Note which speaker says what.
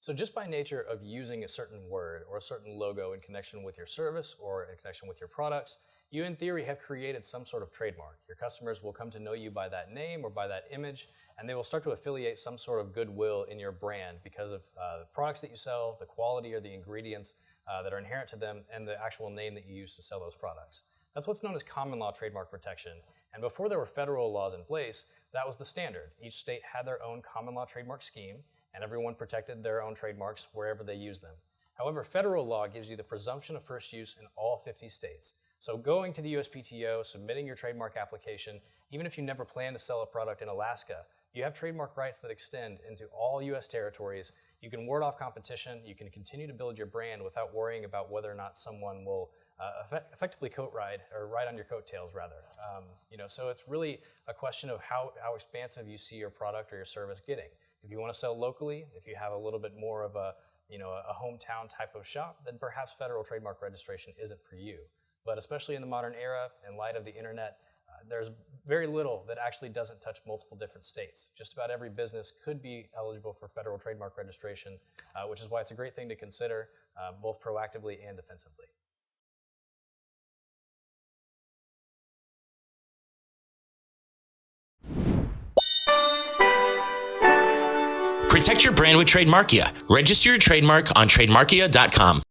Speaker 1: So just by nature of using a certain word or a certain logo in connection with your service or in connection with your products, you in theory have created some sort of trademark. Your customers will come to know you by that name or by that image, and they will start to affiliate some sort of goodwill in your brand because of the products that you sell, the quality or the ingredients that are inherent to them, and the actual name that you use to sell those products. That's what's known as common law trademark protection. And before there were federal laws in place, that was the standard. Each state had their own common law trademark scheme, and everyone protected their own trademarks wherever they used them. However, federal law gives you the presumption of first use in all 50 states. So going to the USPTO, submitting your trademark application, even if you never plan to sell a product in Alaska, you have trademark rights that extend into all US territories. You can ward off competition, you can continue to build your brand without worrying about whether or not someone will effectively coat ride, or ride on your coattails rather. So it's really a question of how expansive you see your product or your service getting. If you want to sell locally, if you have a little bit more of a hometown type of shop, then perhaps federal trademark registration isn't for you. But especially in the modern era, in light of the internet, there's very little that actually doesn't touch multiple different states. Just about every business could be eligible for federal trademark registration, which is why it's a great thing to consider, both proactively and defensively.
Speaker 2: Protect your brand with Trademarkia. Register your trademark on Trademarkia.com.